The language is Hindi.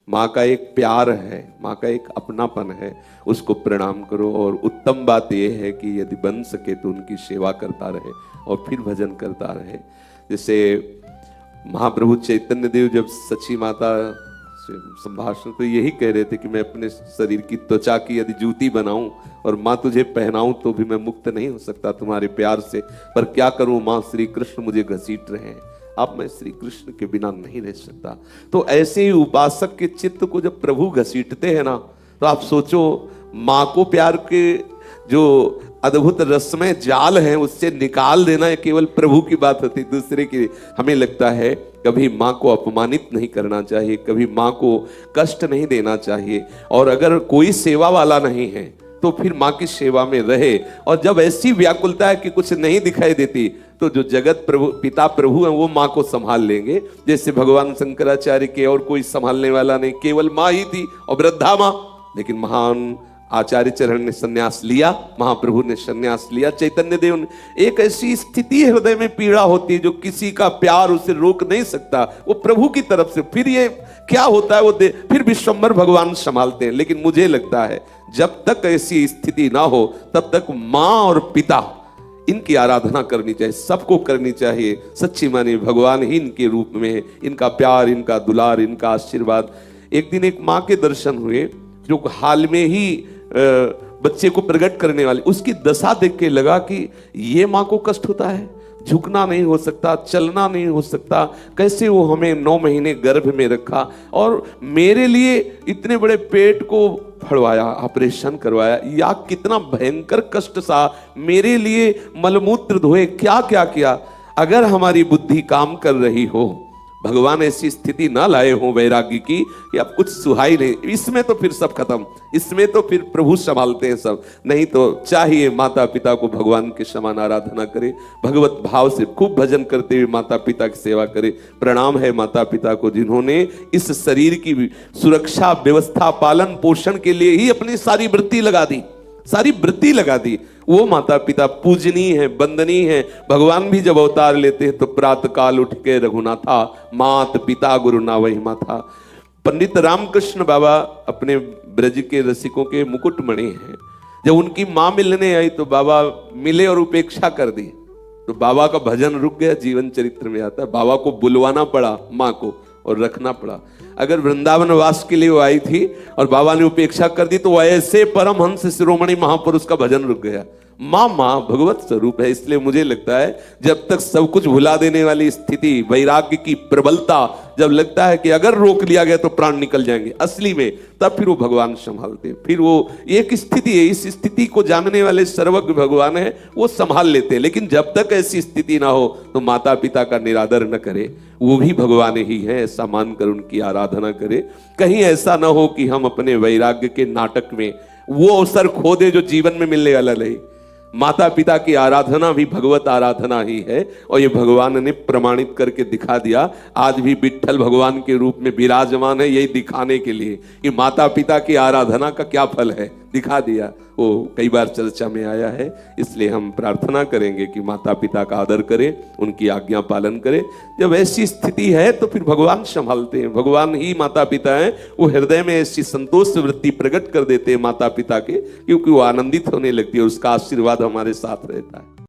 माँ का एक प्यार है, माँ का एक अपनापन है, उसको प्रणाम करो। और उत्तम बात यह है कि यदि बन सके तो उनकी सेवा करता रहे और फिर भजन करता रहे। जैसे महाप्रभु चैतन्य देव जब सची माता से संभाषण तो यही कह रहे थे कि मैं अपने शरीर की त्वचा की यदि जूती बनाऊं और माँ तुझे पहनाऊं तो भी मैं मुक्त नहीं हो सकता तुम्हारे प्यार से, पर क्या करूं माँ, श्री कृष्ण मुझे घसीट रहे हैं, अब मैं श्री कृष्ण के बिना नहीं रह सकता। तो ऐसे ही उपासक के चित्त को जब प्रभु घसीटते हैं ना, तो आप सोचो माँ को प्यार के जो अद्भुत रसमय जाल है उससे निकाल देना है केवल प्रभु की बात होती, दूसरे की। हमें लगता है कभी माँ को अपमानित नहीं करना चाहिए, कभी माँ को कष्ट नहीं देना चाहिए, और अगर कोई सेवा वाला नहीं है तो फिर माँ की सेवा में रहे। और जब ऐसी व्याकुलता है कि कुछ नहीं दिखाई देती तो जो जगत प्रभु पिता प्रभु है वो माँ को संभाल लेंगे। जैसे भगवान शंकराचार्य के और कोई संभालने वाला नहीं, केवल माँ ही थी और वृद्धा माँ। लेकिन महान आचार्य चरण ने संन्यास लिया, महाप्रभु ने संन्यास लिया, चैतन्य देव ने। एक ऐसी स्थिति हृदय में पीड़ा होती है जो किसी का प्यार उसे रोक नहीं सकता, वो प्रभु की तरफ से। फिर ये क्या होता है वो फिर विश्वम्भर भगवान संभालते हैं। लेकिन मुझे लगता है जब तक ऐसी स्थिति ना हो तब तक माँ और पिता इनकी आराधना करनी चाहिए, सबको करनी चाहिए। सच्ची माने भगवान ही इनके रूप में है, इनका प्यार, इनका दुलार, इनका आशीर्वाद। एक दिन एक माँ के दर्शन हुए जो हाल में ही बच्चे को प्रकट करने वाली, उसकी दशा देख के लगा कि ये माँ को कष्ट होता है, झुकना नहीं हो सकता, चलना नहीं हो सकता, कैसे वो हमें 9 महीने गर्भ में रखा और मेरे लिए इतने बड़े पेट को फड़वाया, ऑपरेशन करवाया, या कितना भयंकर कष्ट सा मेरे लिए मलमूत्र धोए, क्या क्या किया। अगर हमारी बुद्धि काम कर रही हो, भगवान ऐसी स्थिति ना लाए हो वैराग्य की कि अब कुछ सुहाई नहीं, इसमें तो फिर सब खत्म, इसमें तो फिर प्रभु संभालते हैं सब। नहीं तो चाहिए माता पिता को भगवान के समान आराधना करे, भगवत भाव से खूब भजन करते हुए माता पिता की सेवा करे। प्रणाम है माता पिता को जिन्होंने इस शरीर की सुरक्षा, व्यवस्था, पालन पोषण के लिए ही अपनी सारी वृत्ति लगा दी, सारी वृत्ति लगा दी। वो माता पिता पूजनीय है, वंदनीय है। भगवान भी जब अवतार लेते हैं तो प्रातः काल उठ के रघुनाथा, मात पिता गुरु ना वही माता। पंडित रामकृष्ण बाबा अपने ब्रज के रसिकों के मुकुटमणि हैं। जब उनकी माँ मिलने आई तो बाबा मिले और उपेक्षा कर दी, तो बाबा का भजन रुक गया। जीवन चरित्र में आता है बाबा को बुलवाना पड़ा माँ को और रखना पड़ा। अगर वृंदावन वास के लिए वो आई थी और बाबा ने उपेक्षा कर दी तो ऐसे परमहंस शिरोमणि महापुरुष का भजन रुक गया। माँ भगवत स्वरूप है। इसलिए मुझे लगता है जब तक सब कुछ भुला देने वाली स्थिति, वैराग्य की प्रबलता जब लगता है कि अगर रोक लिया गया तो प्राण निकल जाएंगे असली में, तब फिर वो भगवान संभालते हैं। फिर वो एक स्थिति है, इस स्थिति को जानने वाले सर्वज्ञ भगवान है, वो संभाल लेते हैं। लेकिन जब तक ऐसी स्थिति ना हो तो माता पिता का निरादर न करे, वो भी भगवान ही है, ऐसा मानकर उनकी आराधना करे। कहीं ऐसा ना हो कि हम अपने वैराग्य के नाटक में वो अवसर खो दे जो जीवन में मिलने वाला नहीं। माता पिता की आराधना भी भगवत आराधना ही है, और ये भगवान ने प्रमाणित करके दिखा दिया। आज भी विट्ठल भगवान के रूप में विराजमान है, यही दिखाने के लिए कि माता पिता की आराधना का क्या फल है, दिखा दिया। वो कई बार चर्चा में आया है। इसलिए हम प्रार्थना करेंगे कि माता पिता का आदर करें, उनकी आज्ञा पालन करें। जब ऐसी स्थिति है तो फिर भगवान संभालते हैं, भगवान ही माता पिता हैं। वो हृदय में ऐसी संतोष वृत्ति प्रकट कर देते हैं माता पिता के, क्योंकि वो आनंदित होने लगती है और उसका आशीर्वाद हमारे साथ रहता है।